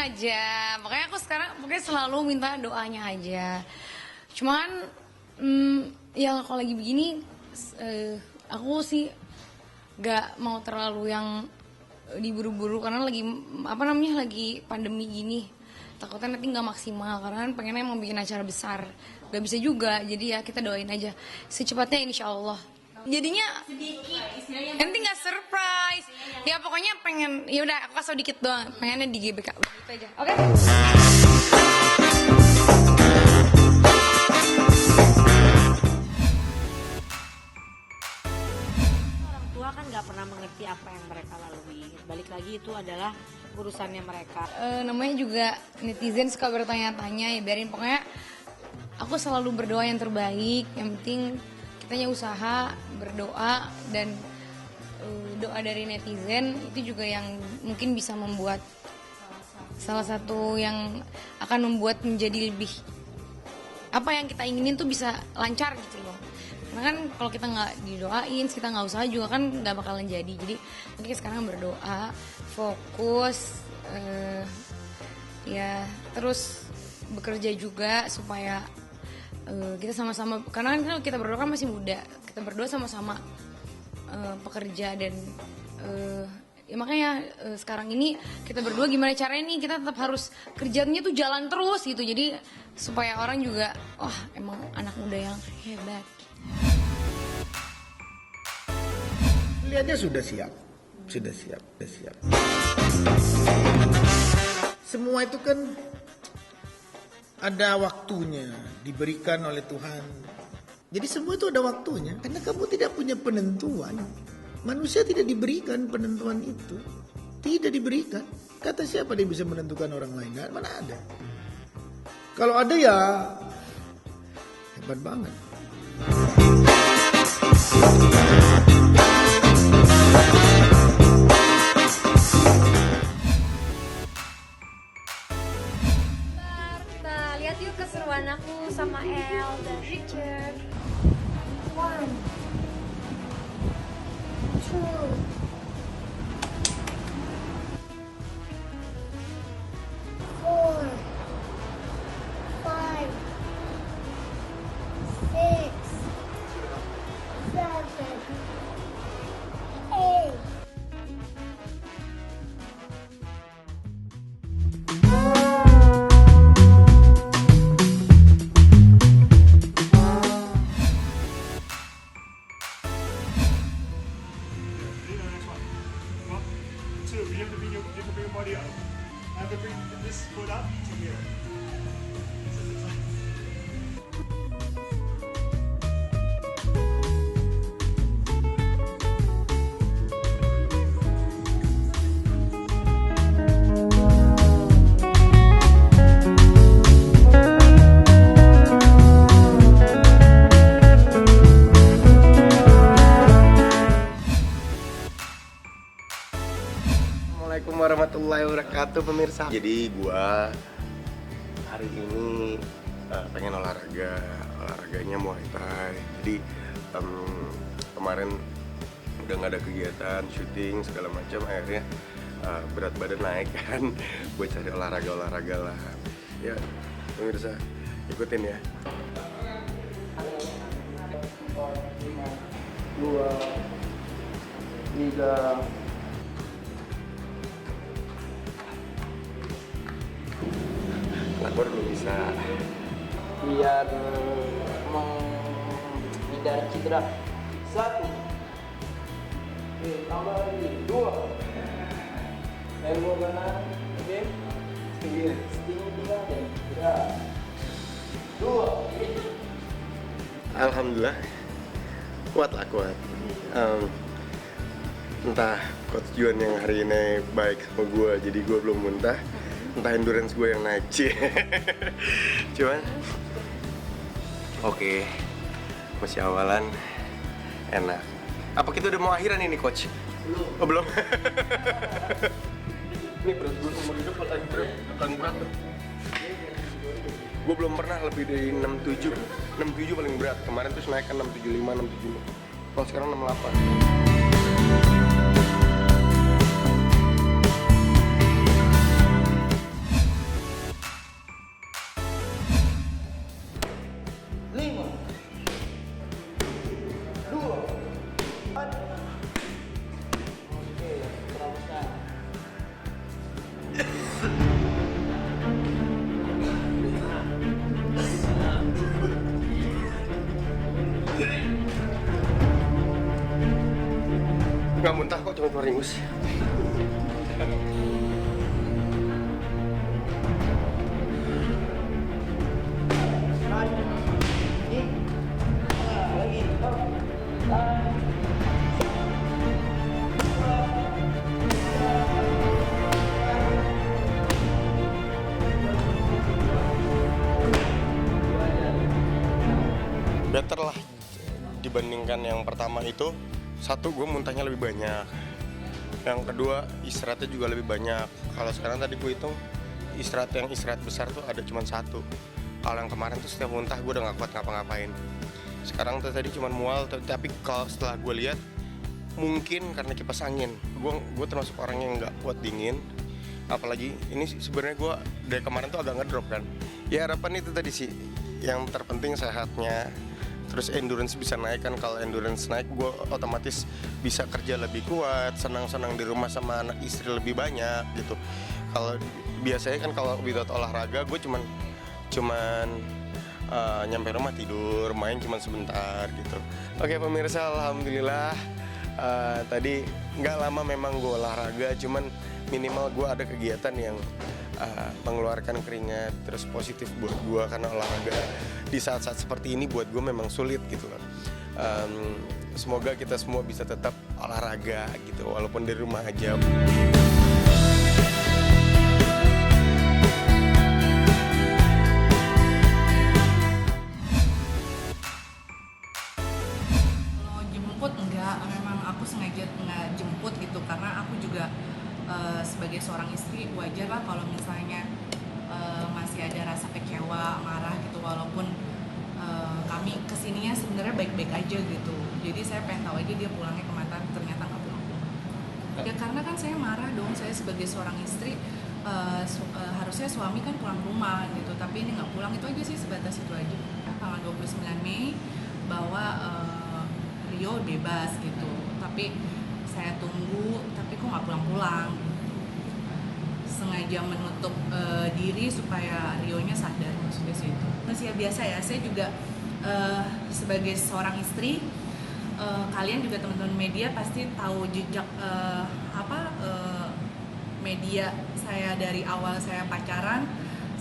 aja. Makanya aku sekarang selalu minta doanya aja. Cuman ya kalau lagi begini aku sih gak mau terlalu yang diburu-buru karena lagi lagi pandemi gini. Takutnya nanti nggak maksimal karena kan pengennya emang bikin acara besar, gak bisa juga. Jadi ya kita doain aja secepatnya insya Allah. Jadinya nanti nggak surprise. Ya pokoknya pengen, ya udah aku kasih dikit doang. Pengennya di GBK udah gitu aja. Oke? Orang tua kan nggak pernah mengerti apa yang mereka lalui. Balik lagi itu adalah urusannya mereka. Namanya juga netizen suka bertanya-tanya, ya biarin. Pokoknya aku selalu berdoa yang terbaik. Yang penting kitanya usaha, berdoa, dan doa dari netizen itu juga yang mungkin bisa membuat salah satu yang akan membuat menjadi lebih apa yang kita inginin tuh bisa lancar gitu loh. Karena kan kalau kita nggak didoain, kita nggak usaha juga kan nggak bakalan jadi. Jadi mungkin sekarang berdoa, fokus, ya terus bekerja juga supaya kita sama-sama, karena kan kita berdua kan masih muda, kita berdua sama-sama pekerja dan ya makanya sekarang ini kita berdua gimana caranya nih kita tetap harus kerjanya tuh jalan terus gitu. Jadi supaya orang juga wah emang anak muda yang hebat. Lihatnya sudah siap. Semua itu kan ada waktunya diberikan oleh Tuhan. Jadi semua itu ada waktunya. Karena kamu tidak punya penentuan. Manusia tidak diberikan penentuan itu. Tidak diberikan. Kata siapa dia bisa menentukan orang lain? Mana ada. Kalau ada ya hebat banget. Kita lihat yuk keseruan aku sama El dan Richard. 1, 2, 4, 5, 6, 7, 8. Two, you have to bring your body up. I have to bring this foot up to here. Assalamualaikum warahmatullahi wabarakatuh pemirsa. Jadi gua hari ini pengen olahraganya Muay Thai. Jadi kemarin udah nggak ada kegiatan syuting segala macam, akhirnya berat badan naik kan. Gue cari olahraga lah. Ya pemirsa ikutin ya. 2, 3. Lapor lu bisa biar menghindari cedera. 1, tambah lagi 2, elbow kanan, oke, setinggi 3 dan 2. Alhamdulillah kuat. Entah coach Juan yang hari ini baik sama gue, jadi gue belum muntah. Entah endurance gue yang naik sih. Cuman oke, masih awalan enak. Apa kita udah mau akhiran ini coach? Belum. Ini berat gue nomor hidup paling berat. Gue belum pernah lebih dari 67 paling berat. Kemarin tuh naik ke 675, 676. Kalau sekarang 68. Nggak muntah kok, cuma keluar ingus. Better lah dibandingkan yang pertama itu. Satu, gue muntahnya lebih banyak. Yang kedua, istirahatnya juga lebih banyak. Kalau sekarang tadi gue hitung istirahat besar tuh ada cuma satu. Kalau yang kemarin tuh setiap muntah gue udah gak kuat ngapa-ngapain. Sekarang tuh tadi cuma mual, tapi kalau setelah gue lihat mungkin karena kipas angin. Gue termasuk orang yang nggak kuat dingin. Apalagi ini sebenarnya gue dari kemarin tuh agak ngedrop kan. Ya harapan itu tadi sih. Yang terpenting sehatnya. Terus endurance bisa naik kan. Kalau endurance naik gue otomatis bisa kerja lebih kuat, senang-senang di rumah sama anak istri lebih banyak gitu. Kalau biasanya kan kalau without olahraga gue cuman nyampe rumah tidur, main cuman sebentar gitu. Oke pemirsa, alhamdulillah tadi nggak lama memang gue olahraga, cuman minimal gue ada kegiatan yang mengeluarkan keringat, terus positif buat gue karena olahraga di saat-saat seperti ini buat gue memang sulit gitu loh. Semoga kita semua bisa tetap olahraga gitu walaupun di rumah aja. Kalau jemput enggak, memang aku sengaja nggak jemput gitu karena aku juga sebagai seorang istri wajar lah kalau misalnya masih ada rasa kecewa, marah gitu walaupun kami kesininya sebenarnya baik-baik aja gitu. Jadi saya pengen tahu aja dia pulangnya kemana, ternyata nggak pulang. Ya karena kan saya marah dong, saya sebagai seorang istri harusnya suami kan pulang rumah gitu, tapi ini nggak pulang, itu aja sih, sebatas itu aja. Tanggal 29 Mei bahwa Rio bebas gitu, tapi saya tunggu tapi kok nggak pulang-pulang. Sengaja menutup diri supaya Rionya sadar, maksudnya sih itu. Masih biasa ya, saya juga sebagai seorang istri, kalian juga teman-teman media pasti tahu jejak media saya dari awal saya pacaran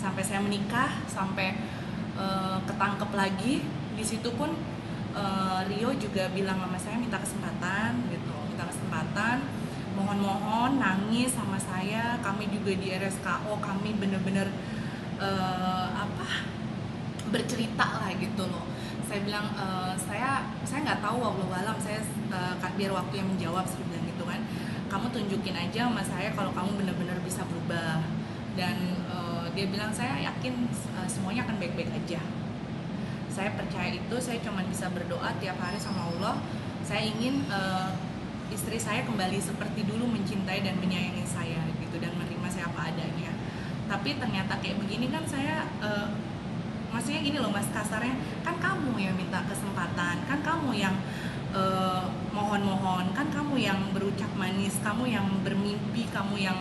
sampai saya menikah sampai ketangkep lagi. Di situ pun Rio juga bilang sama saya minta kesempatan gitu, mohon nangis sama saya. Kami juga di RSKO kami bener-bener bercerita lah gitu loh. Saya bilang saya nggak tahu, wallahualam, saya biar waktu yang menjawab, saya bilang gitu kan. Kamu tunjukin aja sama saya kalau kamu bener-bener bisa berubah. Dan dia bilang saya yakin semuanya akan baik-baik aja. Saya percaya itu, saya cuma bisa berdoa tiap hari sama Allah. Saya ingin istri saya kembali seperti dulu mencintai dan menyayangi saya gitu dan menerima saya apa adanya. Tapi ternyata kayak begini kan saya maksudnya gini loh mas, kasarnya kan kamu yang minta kesempatan, kan kamu yang mohon-mohon, kan kamu yang berucap manis, kamu yang bermimpi, kamu yang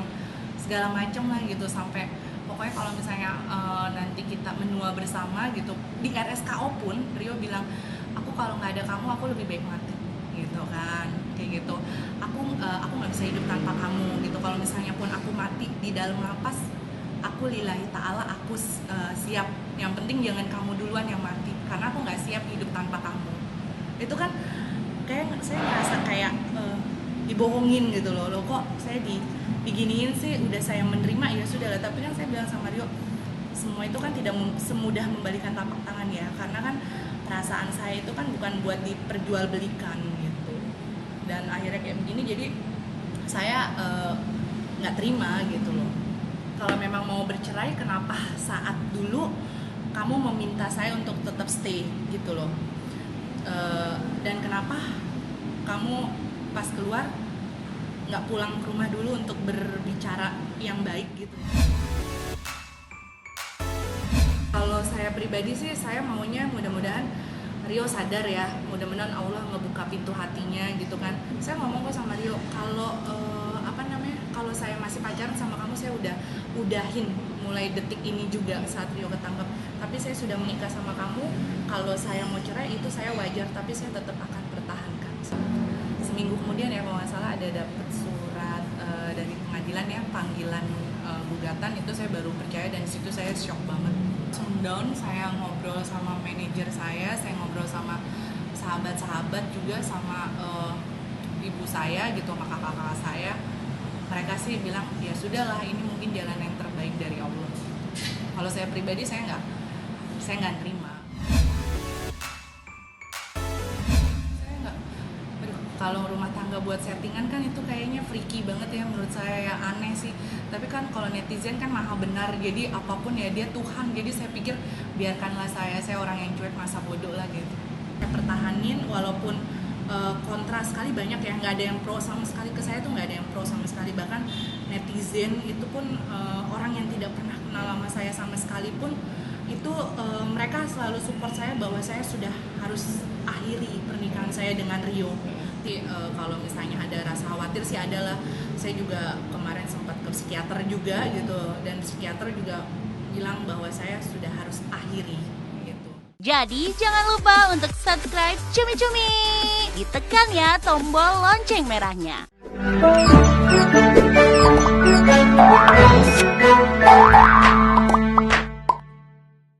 segala macam lah gitu. Sampai pokoknya kalau misalnya nanti kita menua bersama gitu di RSKO pun Rio bilang, aku kalau nggak ada kamu aku lebih baik mati gitu kan, kayak gitu. Aku nggak bisa hidup tanpa kamu gitu. Kalau misalnya pun aku mati di dalam lapas, aku lillahi ta'ala, aku siap. Yang penting jangan kamu duluan yang mati, karena aku nggak siap hidup tanpa kamu. Itu kan kayak saya ngerasa kayak dibohongin gitu loh kok saya diginiin sih. Udah saya menerima ya sudah lah. Tapi kan saya bilang sama Rio, semua itu kan tidak semudah membalikan telapak tangan ya, karena kan perasaan saya itu kan bukan buat diperjualbelikan gitu. Dan akhirnya kayak begini, jadi saya nggak terima gitu loh. Kalau memang mau bercerai, kenapa saat dulu kamu meminta saya untuk tetap stay gitu loh. Dan kenapa kamu pas keluar nggak pulang ke rumah dulu untuk berbicara yang baik gitu. Kalau saya pribadi sih, saya maunya mudah-mudahan Rio sadar ya, mudah-mudahan Allah ngebuka pintu hatinya gitu kan. Saya ngomong kok sama Rio, kalau kalau saya masih pacaran sama kamu, saya udahin mulai detik ini juga saat Rio ketangkep. Tapi saya sudah menikah sama kamu, kalau saya mau cerai itu saya wajar, tapi saya tetap akan pertahankan. seminggu kemudian ya kalau nggak salah ada dapet surat dari pengadilan ya, panggilan gugatan. Itu saya baru percaya dan disitu saya shock banget. Down, saya ngobrol sama manajer saya ngobrol sama sahabat-sahabat juga, sama ibu saya gitu, sama kakak-kakak saya. Mereka sih bilang ya sudahlah, ini mungkin jalan yang terbaik dari Allah. Kalau saya pribadi saya nggak terima. Kalau rumah tangga buat settingan kan itu kayaknya freaky banget ya menurut saya, ya aneh sih. Tapi kan kalau netizen kan maha benar, jadi apapun ya dia Tuhan. Jadi saya pikir biarkanlah saya orang yang cuek, masa bodoh lah gitu. Saya pertahanin walaupun kontra sekali, banyak ya, nggak ada yang pro sama sekali ke saya tuh, nggak ada yang pro sama sekali. Bahkan netizen itu pun orang yang tidak pernah kenal sama saya sama sekali pun itu mereka selalu support saya bahwa saya sudah harus akhiri pernikahan saya dengan Rio. Jadi kalau misalnya ada rasa khawatir sih adalah, saya juga kemarin sempat ke psikiater juga gitu, dan psikiater juga bilang bahwa saya sudah harus akhiri gitu. Jadi jangan lupa untuk subscribe Cumi Cumi, ditekan ya tombol lonceng merahnya.